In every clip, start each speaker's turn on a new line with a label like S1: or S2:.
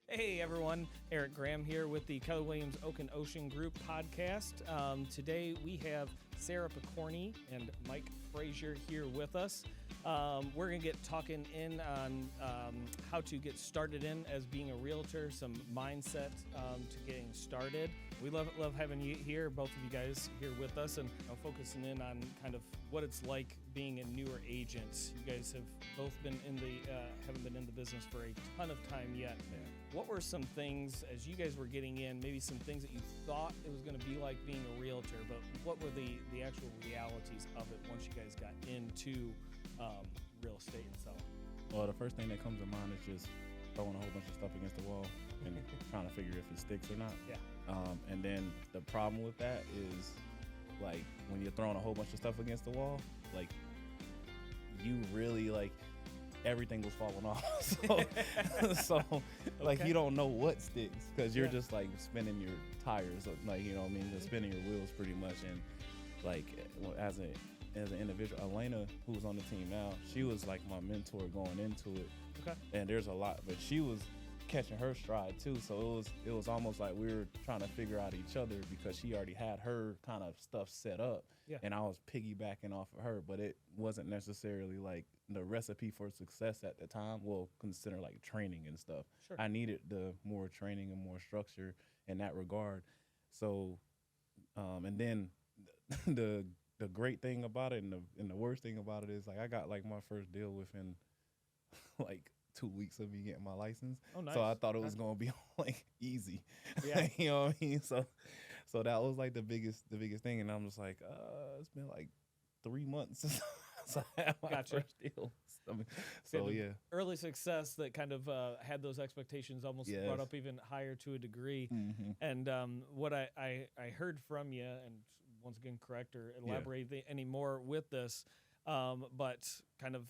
S1: Hey everyone, Eric Graham here with the Keller Williams Oak & Ocean Group podcast. Today we have Sara Pokorny and Mike Frazier here with us. We're going to get talking in on how to get started in as being a realtor, some mindset to getting started. We love having you here, both of you guys here with us, and focusing in on kind of what it's like being a newer agent. You guys have both been in the haven't been in the business for a ton of time yet.
S2: Yeah.
S1: What were some things as you guys were getting in, maybe some things that you thought it was going to be like being a realtor, but what were the actual realities of it once you guys got into real estate and selling?
S2: Well, the first thing that comes to mind is just throwing a whole bunch of stuff against the wall and trying to figure if it sticks or not.
S1: Yeah.
S2: And then the problem with that is, like, when you're throwing a whole bunch of stuff against the wall, like, you really, like, everything was falling off. So like, you don't know what sticks because you're just, like, spinning your tires, like, you know what I mean? Just spinning your wheels pretty much. And, like, as an individual, Elena, who was on the team now, she was like my mentor going into it.
S1: Okay.
S2: And there's a lot, but she was catching her stride too. So it was almost like we were trying to figure out each other because she already had her kind of stuff set up.
S1: Yeah.
S2: And I was piggybacking off of her, but it wasn't necessarily like the recipe for success at the time. Well, consider like training and stuff.
S1: Sure.
S2: I needed the more training and more structure in that regard. So, and then the great thing about it and the worst thing about it is, like, I got like my first deal within like 2 weeks of me getting my license.
S1: Oh, nice.
S2: So I thought it was gonna be like easy.
S1: Yeah.
S2: You know what I mean? So that was like the biggest thing, and I'm just like, it's been like 3 months since I had my first deal. So yeah.
S1: Early success that kind of had those expectations almost brought up even higher to a degree.
S2: Mm-hmm.
S1: And what I heard from you, and once again, correct or elaborate any more with this, but kind of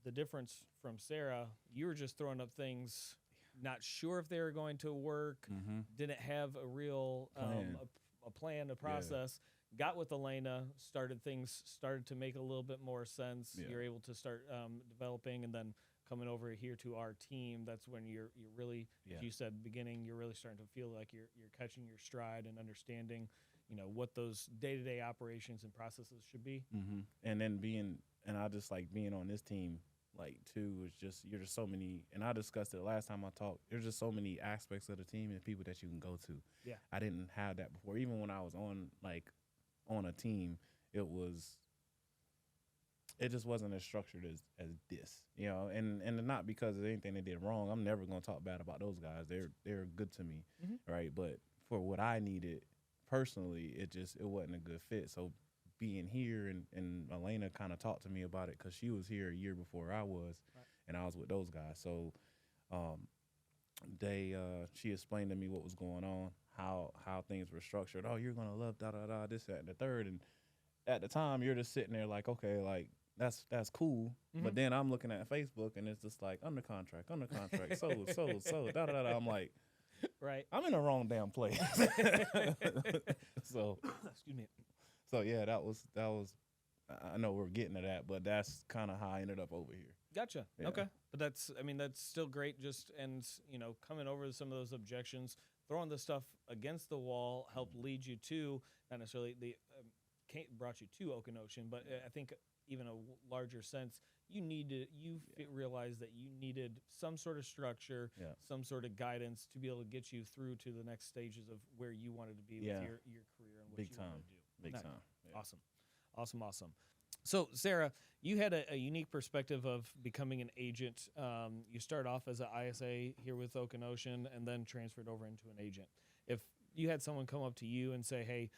S1: the difference from Sara, you were just throwing up things, not sure if they were going to work, didn't have a real plan, a process. Got with Elena, started to make a little bit more sense.
S2: Yeah.
S1: You're able to start developing, and then coming over here to our team, that's when you're really, as you said, beginning, you're really starting to feel like you're catching your stride and understanding, what those day-to-day operations and processes should be.
S2: Mm-hmm. And then I just like being on this team, like, too, is just, you're just so many, and I discussed it last time I talked, there's just so many aspects of the team and people that you can go to.
S1: Yeah.
S2: I didn't have that before. Even when I was on a team, it just wasn't as structured as this, and not because of anything they did wrong. I'm never going to talk bad about those guys. They're good to me, right? But for what I needed personally, it wasn't a good fit. So being here, and Elena kind of talked to me about it because she was here a year before I was, and I was with those guys. So she explained to me what was going on, how things were structured. Oh, you're gonna love this, that, and the third. And at the time, you're just sitting there like, okay, like that's cool. But then I'm looking at Facebook, and it's just like under contract, so I'm like,
S1: right,
S2: I'm in the wrong damn place. So
S1: excuse me.
S2: So yeah, that was. I know we're getting to that, but that's kind of how I ended up over here.
S1: Gotcha.
S2: Yeah.
S1: Okay, but that's still great. Just coming over some of those objections, throwing the stuff against the wall helped lead you to, not necessarily brought you to Oak & Ocean, but I think even a larger sense, you realized that you needed some sort of structure, some sort of guidance to be able to get you through to the next stages of where you wanted to be with your career and what you wanted to do.
S2: Big time. Yeah.
S1: Awesome. So, Sara, you had a unique perspective of becoming an agent. You started off as an ISA here with Oak & Ocean and then transferred over into an agent. If you had someone come up to you and say, hey,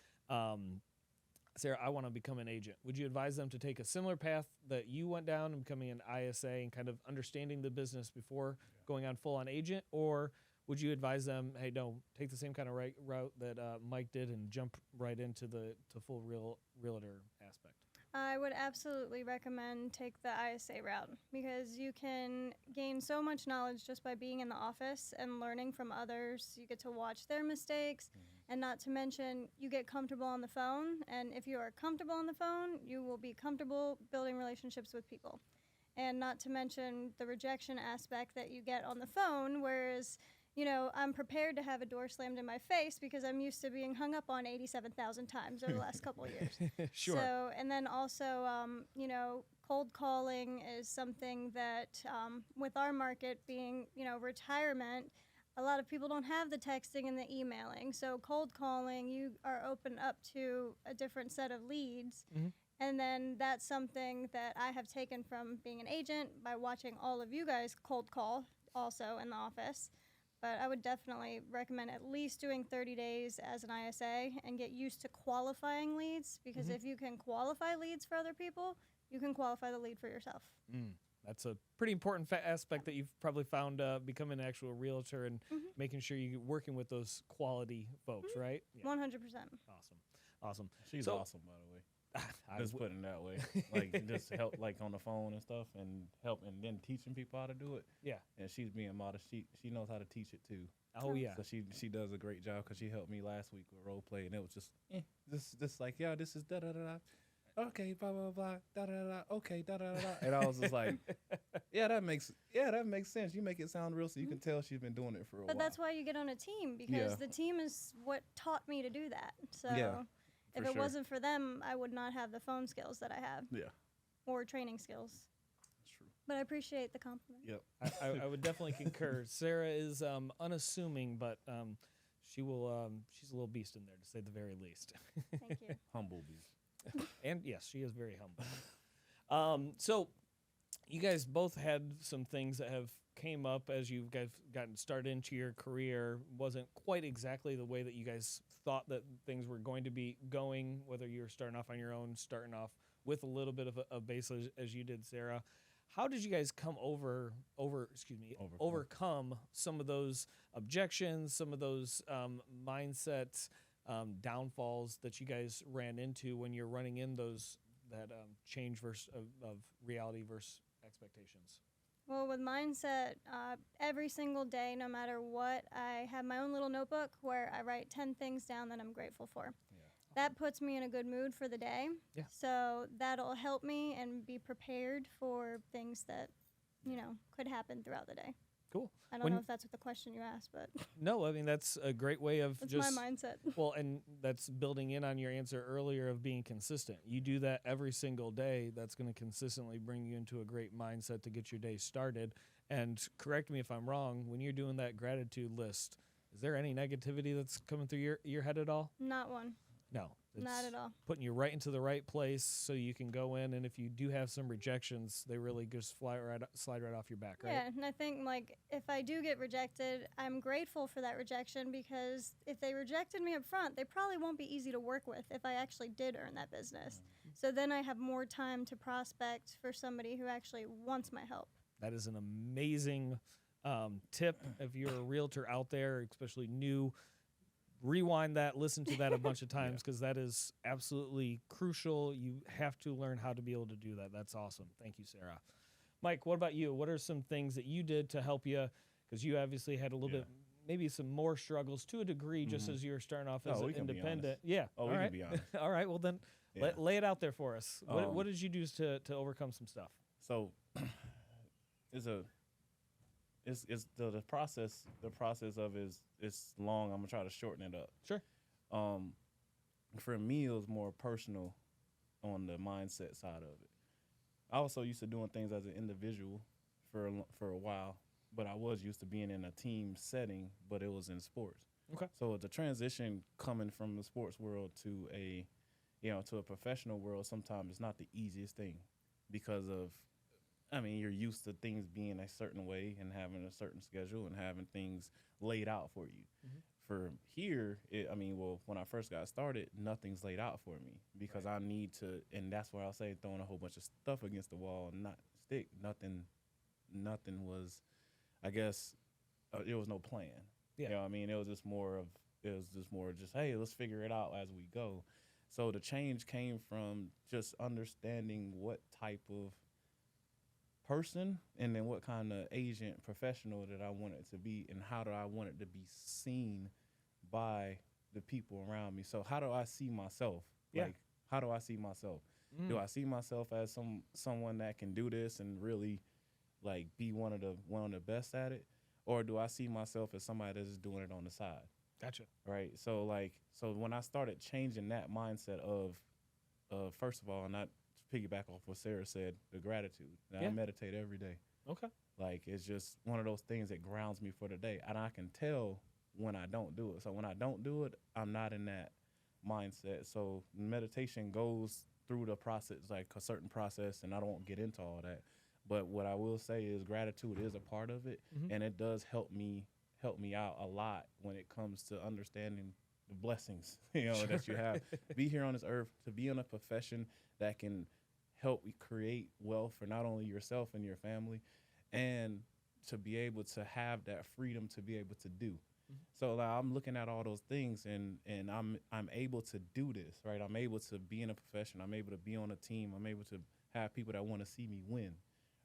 S1: Sara, I want to become an agent, would you advise them to take a similar path that you went down and becoming an ISA and kind of understanding the business before going on full-on agent? Or would you advise them, hey, no, take the same kind of route that Mike did and jump right into the full realtor aspect?
S3: I would absolutely recommend take the ISA route because you can gain so much knowledge just by being in the office and learning from others. You get to watch their mistakes, and not to mention you get comfortable on the phone. And if you are comfortable on the phone, you will be comfortable building relationships with people. And not to mention the rejection aspect that you get on the phone, whereas I'm prepared to have a door slammed in my face because I'm used to being hung up on 87,000 times over the last couple of years.
S1: Sure.
S3: So, and then also, cold calling is something that, with our market being, retirement, a lot of people don't have the texting and the emailing. So, cold calling, you are open up to a different set of leads.
S1: Mhm.
S3: And then that's something that I have taken from being an agent by watching all of you guys cold call also in the office. But I would definitely recommend at least doing 30 days as an ISA and get used to qualifying leads, because if you can qualify leads for other people, you can qualify the lead for yourself.
S1: That's a pretty important aspect that you've probably found becoming an actual realtor and making sure you're working with those quality folks, right? Yeah.
S3: 100%.
S1: Awesome.
S2: She's
S1: So-
S2: awesome, by the way. Just putting it that way, like just help, like on the phone and stuff, and help, and then teaching people how to do it.
S1: Yeah.
S2: And she's being modest. She knows how to teach it too.
S1: Oh yeah.
S2: So she does a great job, because she helped me last week with role play, and it was just like, yeah, this is da da da da. Okay, blah blah blah, da da da. Okay, da da da da. And I was just like, that makes sense. You make it sound real, so you can tell she's been doing it for a while.
S3: But that's why you get on a team, because the team is what taught me to do that. So if it wasn't for them, I would not have the phone skills that I have.
S2: Yeah.
S3: Or training skills.
S2: That's true.
S3: But I appreciate the compliment.
S2: Yep.
S1: I would definitely concur. Sarah is unassuming, but she will. She's a little beast in there, to say the very least.
S3: Thank you.
S2: Humble beast.
S1: And yes, she is very humble. So, you guys both had some things that have came up as you guys gotten started into your career. Wasn't quite exactly the way that you guys thought that things were going to be going, whether you were starting off on your own, starting off with a little bit of a base as you did, Sarah. How did you guys come overcome some of those objections, some of those mindset downfalls that you guys ran into when you're running in that change of reality versus expectations?
S3: Well, with mindset, every single day, no matter what, I have my own little notebook where I write 10 things down that I'm grateful for. That puts me in a good mood for the day.
S1: Yeah.
S3: So that'll help me and be prepared for things that, could happen throughout the day.
S1: Cool.
S3: I don't know if that's what the question you asked, but
S1: No, I mean, that's a great way of
S3: that's
S1: just...
S3: my mindset.
S1: Well, and that's building in on your answer earlier of being consistent. You do that every single day. That's going to consistently bring you into a great mindset to get your day started. And correct me if I'm wrong, when you're doing that gratitude list, is there any negativity that's coming through your head at all?
S3: Not one.
S1: No.
S3: Not at all.
S1: Putting you right into the right place so you can go in, and if you do have some rejections, they really just slide right off your back, right?
S3: Yeah, and I think, if I do get rejected, I'm grateful for that rejection, because if they rejected me up front, they probably won't be easy to work with if I actually did earn that business. So then I have more time to prospect for somebody who actually wants my help.
S1: That is an amazing tip. If you're a realtor out there, especially new, rewind that, listen to that a bunch of times, because that is absolutely crucial. You have to learn how to be able to do that. That's awesome. Thank you, Sarah. Mike, what about you? What are some things that you did to help you? Because you obviously had a little bit, maybe some more struggles to a degree, just as you were starting off as an independent. Yeah.
S2: Oh, we can be honest.
S1: All right. Well, then lay it out there for us. What did you do to overcome some stuff?
S2: So it's the process. The process of it's long. I'm gonna try to shorten it up.
S1: Sure.
S2: For me, it was more personal on the mindset side of it. I was so used to doing things as an individual for a while, but I was used to being in a team setting, but it was in sports.
S1: Okay.
S2: So the transition coming from the sports world to a professional world sometimes is not the easiest thing, because of, you're used to things being a certain way and having a certain schedule and having things laid out for you. For here, when I first got started, nothing's laid out for me, because I need to, and that's where I'll say throwing a whole bunch of stuff against the wall and not stick. Nothing was, I guess, there was no plan.
S1: Yeah.
S2: You know what I mean? It was just more just, hey, let's figure it out as we go. So the change came from just understanding what type of person and then what kind of agent professional that I want it to be, and how do I want it to be seen by the people around me. So how do I see myself?
S1: Yeah.
S2: How do I see myself? Do I see myself as someone that can do this and really be one of the best at it? or do I see myself as somebody that's just doing it on the side?
S1: Gotcha.
S2: Right. So when I started changing that mindset of first of all, not to piggyback off what Sarah said, the gratitude. Now,
S1: Yeah.
S2: I meditate every day.
S1: Okay.
S2: Like, it's just one of those things that grounds me for the day, and I can tell when I don't do it. So when I don't do it, I'm not in that mindset. So meditation goes through the process, like a certain process, and I don't get into all that. But what I will say is gratitude is a part of it,
S1: Mhm.
S2: and it does help me out a lot when it comes to understanding the blessings that you have. Be here on this earth, to be in a profession that can help you create wealth for not only yourself and your family, and to be able to have that freedom to be able to do. So like, I'm looking at all those things, and I'm able to do this, right? I'm able to be in a profession. I'm able to be on a team. I'm able to have people that want to see me win,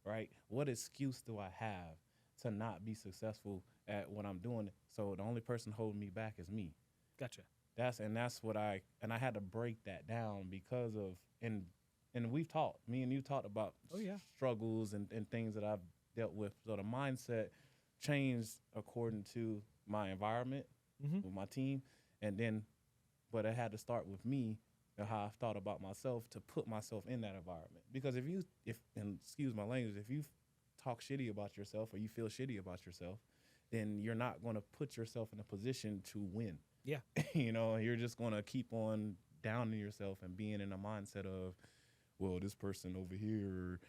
S2: right? What excuse do I have to not be successful at what I'm doing? So the only person holding me back is me.
S1: Gotcha.
S2: That's what I had to break that down because of and we've talked, me and you talked about
S1: Oh, yeah.
S2: struggles and things that I've dealt with. So the mindset changed according to my environment
S1: Mhm.
S2: with my team, and then but it had to start with me and how I thought about myself to put myself in that environment. Because if and excuse my language, if you talk shitty about yourself or you feel shitty about yourself, then you're not going to put yourself in a position to win.
S1: Yeah.
S2: You're just going to keep on downing yourself and being in a mindset of, well, this person over here,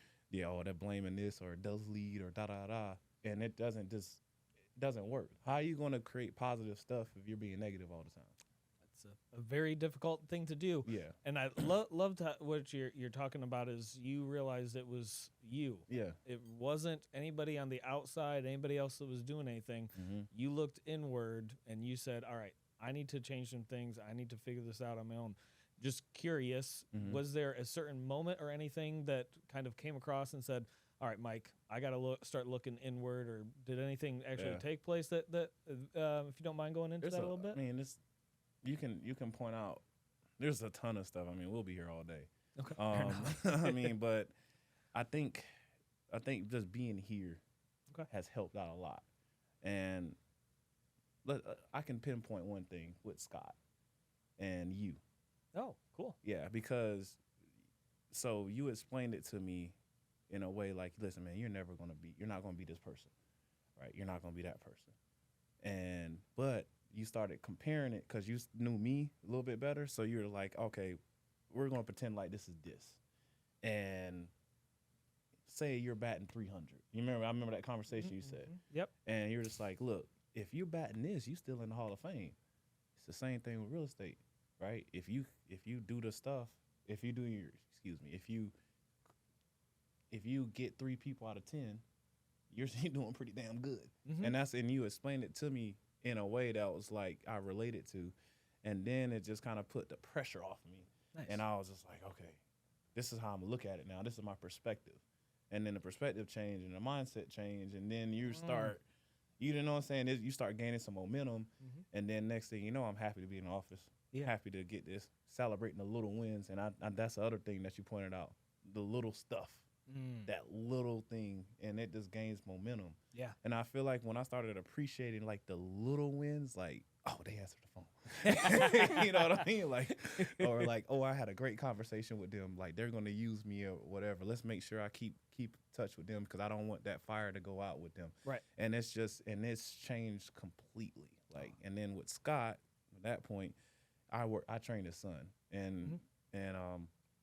S2: or they're blaming this or does lead or da da da, and it doesn't work. How are you going to create positive stuff if you're being negative all the time?
S1: That's a very difficult thing to do.
S2: Yeah,
S1: And I loved what you're talking about is you realized it was you.
S2: yeah.
S1: It wasn't anybody on the outside, anybody else that was doing anything.
S2: Mm-hmm.
S1: You looked inward and you said, all right, I need to change some things. I need to figure this out on my own. Just curious,
S2: Mhm.
S1: was there a certain moment or anything that kind of came across and said, all right, Mike, I got to start looking inward, or did anything actually
S2: Yeah.
S1: take place that if you don't mind going into that a little bit?
S2: I mean, you can point out. There's a ton of stuff. I mean, we'll be here all day.
S1: Okay. Fair enough.
S2: I mean, but I think just being here
S1: Okay.
S2: has helped out a lot. And I can pinpoint one thing with Scott and you.
S1: Oh, cool.
S2: Yeah, because so you explained it to me in a way like, listen, man, you're not going to be this person, right? You're not going to be that person. But you started comparing it because you knew me a little bit better. So you're like, okay, we're going to pretend like this is this. And say you're batting 300. I remember that conversation you said.
S1: Yep.
S2: And you're just like, look, if you're batting this, you still in the Hall of Fame. It's the same thing with real estate, right? If you do the stuff, if you get 3 people out of 10, you're doing pretty damn good.
S1: Mhm.
S2: And you explained it to me in a way that was like I related to, and then it just kind of put the pressure off me.
S1: Nice.
S2: And I was just like, okay, this is how I'm gonna look at it now. This is my perspective. And then the perspective changed and the mindset changed, and then you start, you know what I'm saying? You start gaining some momentum, and then next thing you know, I'm happy to be in the office.
S1: Yeah.
S2: Happy to get this, celebrating the little wins, and I that's the other thing that you pointed out, the little stuff, that little thing, and it just gains momentum.
S1: Yeah.
S2: And I feel like when I started appreciating like the little wins, like, oh, they answered the phone. You know what I mean? Like, or like, oh, I had a great conversation with them. Like, they're going to use me or whatever. Let's make sure I keep touch with them because I don't want that fire to go out with them.
S1: Right.
S2: And it's changed completely. Like, and then with Scott, at that point, I trained his son and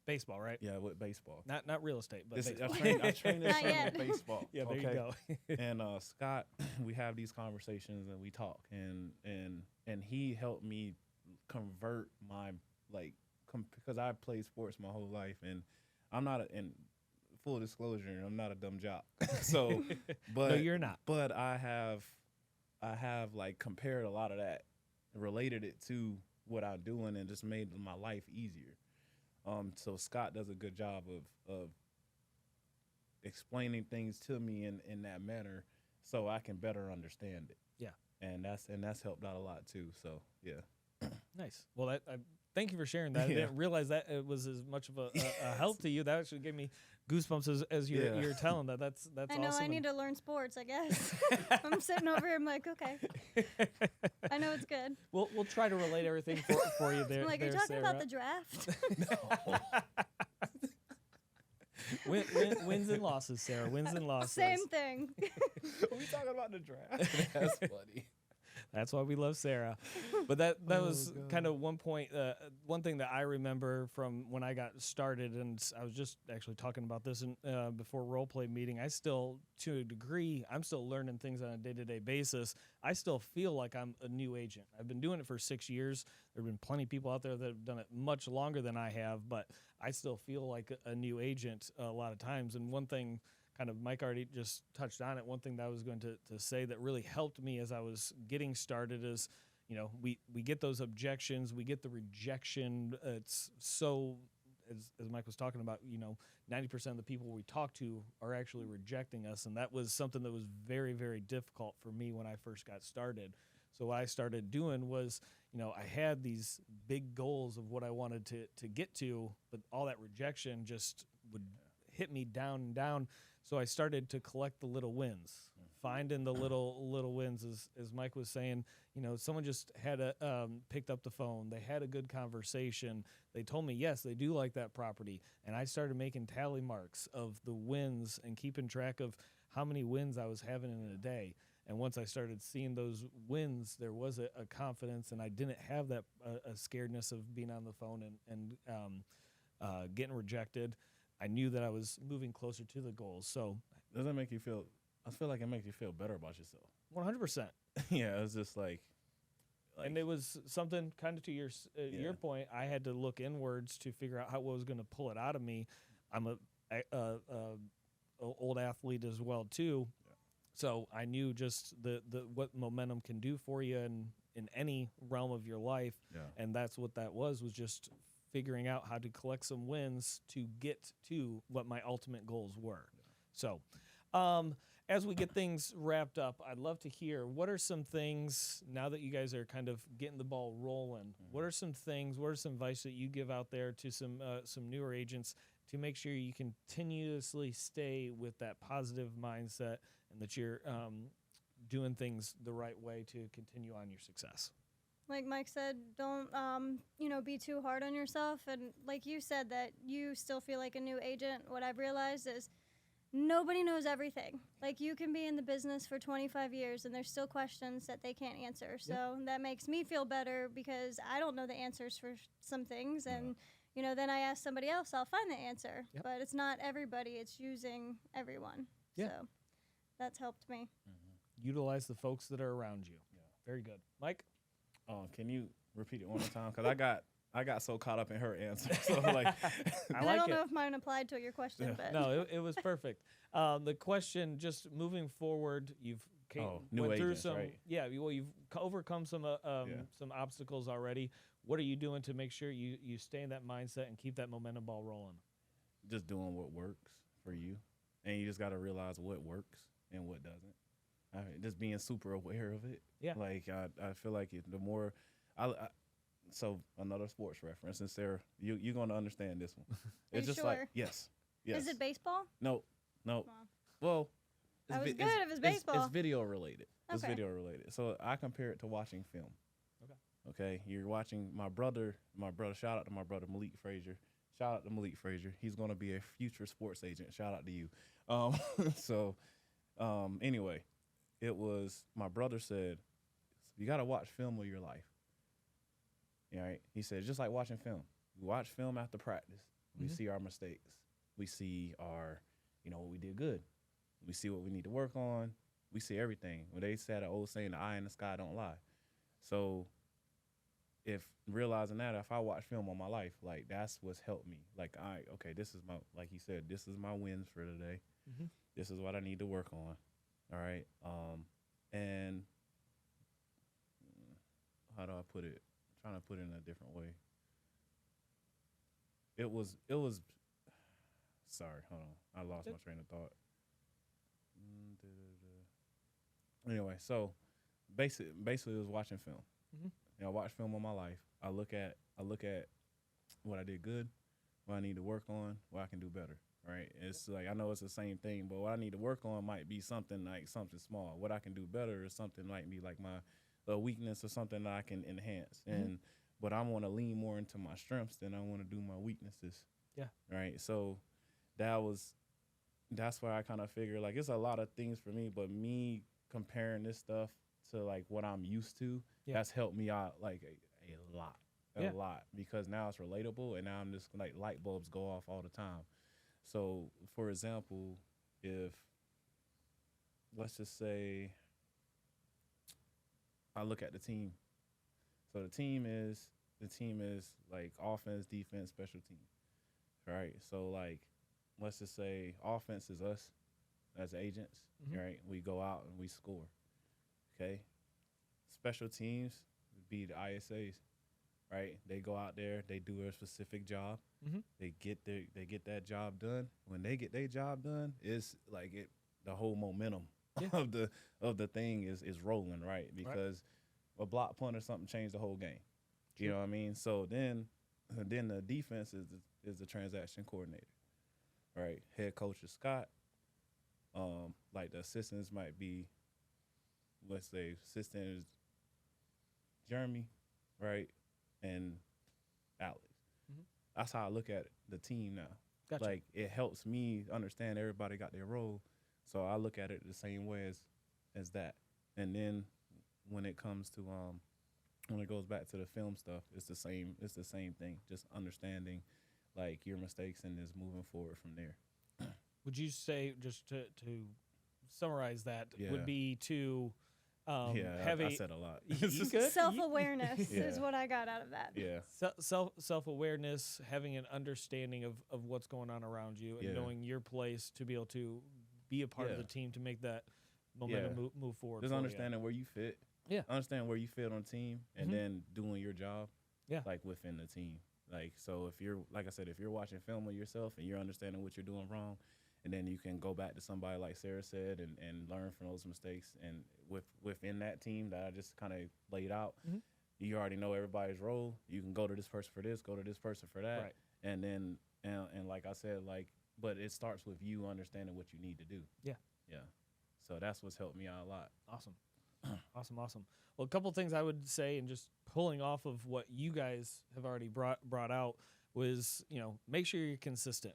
S1: baseball, right?
S2: yeah, with baseball.
S1: Not real estate, but
S2: I
S1: baseball.
S2: trained his
S3: Not
S2: son
S3: yet.
S2: with baseball.
S1: Yeah, there you go.
S2: And Scott, we have these conversations and we talk, and he helped me convert my because I played sports my whole life, and I'm not in full disclosure, I'm not a dumb jock. So, but
S1: No, you're not.
S2: But I have like compared a lot of that, related it to what I'm doing, and just made my life easier. So Scott does a good job of explaining things to me in that manner, so I can better understand it.
S1: Yeah.
S2: And that's helped out a lot too. So yeah.
S1: Nice. Well, thank you for sharing that. I didn't realize that it was as much of a help to you. That actually gave me goosebumps as you're telling that. That's
S3: I know
S1: awesome.
S3: I need to learn sports, I guess. I'm sitting over here, I'm like, okay. I know it's good.
S1: We'll try to relate everything for you there.
S3: I'm like, are you talking about the draft?
S1: Wins and losses, Sarah. Wins and losses.
S3: Same thing.
S2: we talking about the draft? That's funny.
S1: That's why we love Sarah. But that was kind of one point, one thing that I remember from when I got started, and I was just actually talking about this before role play meeting. I still, to a degree, I'm still learning things on a day-to-day basis. I still feel like I'm a new agent. I've been doing it for 6 years. There have been plenty of people out there that have done it much longer than I have, but I still feel like a new agent a lot of times. And one thing, kind of Mike already just touched on it, one thing that I was going to say that really helped me as I was getting started is, we get those objections, we get the rejection. It's so, as Mike was talking about, 90% of the people we talk to are actually rejecting us. And that was something that was very, very difficult for me when I first got started. So what I started doing was, I had these big goals of what I wanted to get to, but all that rejection just would hit me down and down. So I started to collect the little wins, finding the little wins. As Mike was saying, someone just had picked up the phone. They had a good conversation. They told me, yes, they do like that property. And I started making tally marks of the wins and keeping track of how many wins I was having in a day. And once I started seeing those wins, there was a confidence, and I didn't have that a scaredness of being on the phone and getting rejected. I knew that I was moving closer to the goals. So
S2: does that make you feel? I feel like it makes you feel better about yourself.
S1: 100%.
S2: Yeah, it was just like,
S1: and it was something kind of to your point. I had to look inwards to figure out what was going to pull it out of me. I'm a old athlete as well too. So I knew just the what momentum can do for you in any realm of your life. Yeah. And that's what that was just figuring out how to collect some wins to get to what my ultimate goals were. Yeah. So as we get things wrapped up, I'd love to hear, what are some things, now that you guys are kind of getting the ball rolling, what are some advice that you give out there to some newer agents to make sure you continuously stay with that positive mindset and that you're doing things the right way to continue on your success?
S3: Like Mike said, don't, be too hard on yourself. And like you said, that you still feel like a new agent. What I've realized is nobody knows everything. Like, you can be in the business for 25 years and there's still questions that they can't answer. So that makes me feel better because I don't know the answers for some things. And, then I ask somebody else, I'll find the answer. Yep. But it's not everybody. It's using everyone. Yeah. So that's helped me.
S1: Mm-hmm. Utilize the folks that are around you. Yeah. Very good. Mike?
S2: Can you repeat it one more time? Because I got so caught up in her answer. So like,
S3: I don't know if mine applied to your question, but
S1: no, it was perfect. The question, just moving forward, you've went through some, right? Yeah. Well, you've overcome some obstacles already. What are you doing to make sure you stay in that mindset and keep that momentum ball rolling?
S2: Just doing what works for you, and you just got to realize what works and what doesn't. Just being super aware of it. Yeah. Like I feel like the more so another sports reference, and Sarah, you're going to understand this one. It's just
S3: sure?
S2: Like yes.
S3: Is it baseball?
S2: No. Well,
S3: I was good if it's baseball.
S2: It's video related.
S3: Okay.
S2: It's video related. So I compare it to watching film. Okay. You're watching my brother. Shout out to my brother Frazier. Shout out to Malik Frazier. He's going to be a future sports agent. Shout out to you. Anyway, it was my brother said, you got to watch film of your life. All right. He said, just like watching film. We watch film after practice. We see our mistakes. We see our, what we did good. We see what we need to work on. We see everything. When they said an old saying, the eye in the sky don't lie. So if realizing that, if I watch film on my life, like that's what's helped me. Like, this is like he said, this is my wins for today. Mm-hmm. This is what I need to work on. All right. And how do I put it? I'm trying to put it in a different way. It was sorry, hold on. I lost my train of thought. Anyway, so basically it was watching film. Mm-hmm. I watch film all my life. I look at what I did good, what I need to work on, what I can do better. Right? It's like I know it's the same thing, but what I need to work on might be something small. What I can do better is something might be like my weakness or something that I can enhance. And but I want to lean more into my strengths than I want to do my weaknesses.
S1: Yeah.
S2: Right. So that's why I kind of figure like it's a lot of things for me, but me comparing this stuff to like what I'm used to, that's helped me out like a lot because now it's relatable and now I'm just like light bulbs go off all the time. So for example, if let's just say I look at the team. So the team is like offense, defense, special teams. Right? So like let's just say offense is us as agents, right? We go out and we score. Okay? Special teams would be the ISAs, right? They go out there, they do a specific job. They get that job done. When they get their job done, it's like the whole momentum of the thing is rolling, right? Because a block punt or something changed the whole game. You know what I mean? So then the defense is the transaction coordinator. Right, head coach is Scott. Like the assistants might be, let's say, assistant is Jeremy, right, and Alex. That's how I look at the team now.
S1: Gotcha.
S2: Like it helps me understand everybody got their role, so I look at it the same way as that. And then when it comes to when it goes back to the film stuff, it's the same thing. Just understanding like your mistakes and just moving forward from there.
S1: Would you say, just to summarize that,
S2: Yeah.
S1: would be to
S2: have I said a lot.
S1: You good?
S3: Self-awareness
S2: Yeah.
S3: is what I got out of that.
S2: Yeah.
S1: Self-awareness, having an understanding of what's going on around you, and knowing your place to be able to be a part of the team to make that momentum move forward.
S2: Just understanding where you fit.
S1: Yeah.
S2: Understand where you fit on the team, and then doing your job.
S1: Yeah.
S2: Like within the team. Like so, if you're like I said, if you're watching film of yourself and you're understanding what you're doing wrong, and then you can go back to somebody like Sarah said and learn from those mistakes, and within that team that I just kind of laid out, you already know everybody's role. You can go to this person for this, go to this person for that,
S1: Right.
S2: and then and like I said, like, but it starts with you understanding what you need to do.
S1: Yeah.
S2: Yeah. So that's what's helped me out a lot.
S1: Awesome. Awesome. Well, a couple things I would say, and just pulling off of what you guys have already brought out, was, make sure you're consistent.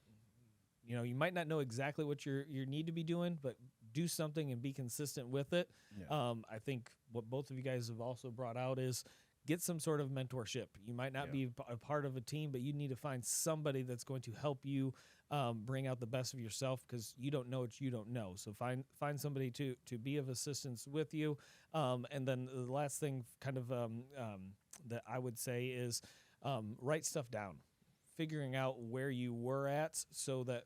S1: You might not know exactly what you need to be doing, but do something and be consistent with it.
S2: Yeah.
S1: I think what both of you guys have also brought out is get some sort of mentorship. You might not be a part of a team, but you need to find somebody that's going to help you bring out the best of yourself, because you don't know what you don't know. So find somebody to be of assistance with you. And then the last thing kind of that I would say is write stuff down, figuring out where you were at, so that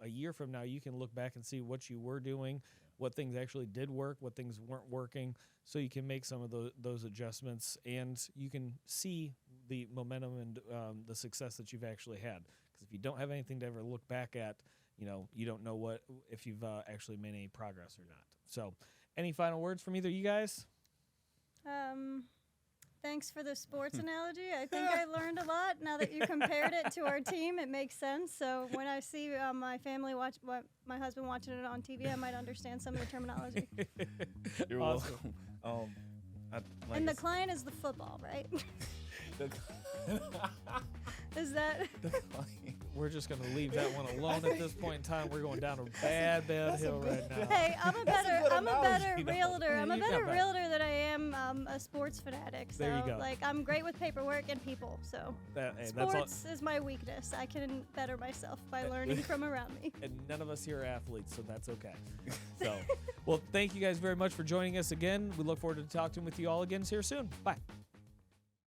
S1: a year from now you can look back and see what you were doing, what things actually did work, what things weren't working, so you can make some of those adjustments, and you can see the momentum and the success that you've actually had. Because if you don't have anything to ever look back at, you don't know if you've actually made any progress or not. So, any final words from either you guys?
S3: Thanks for the sports analogy. I think I learned a lot. Now that you compared it to our team, it makes sense. So when I see my family my husband watching it on TV, I might understand some of the terminology.
S2: You're
S1: Awesome.
S2: welcome.
S3: And the client is the football, right? Is that?
S1: We're just going to leave that one alone at this point in time. We're going down a bad hill right now.
S3: Hey, I'm a better realtor. I'm a
S1: Yeah,
S3: better
S1: but-
S3: realtor than I am a sports fanatic. So,
S1: There you go.
S3: like, I'm great with paperwork and people. So,
S1: That's all.
S3: sports is my weakness. I can better myself by learning from around me.
S1: And none of us here are athletes, so that's okay. So, well, thank you guys very much for joining us again. We look forward to talking with you all again here soon. Bye.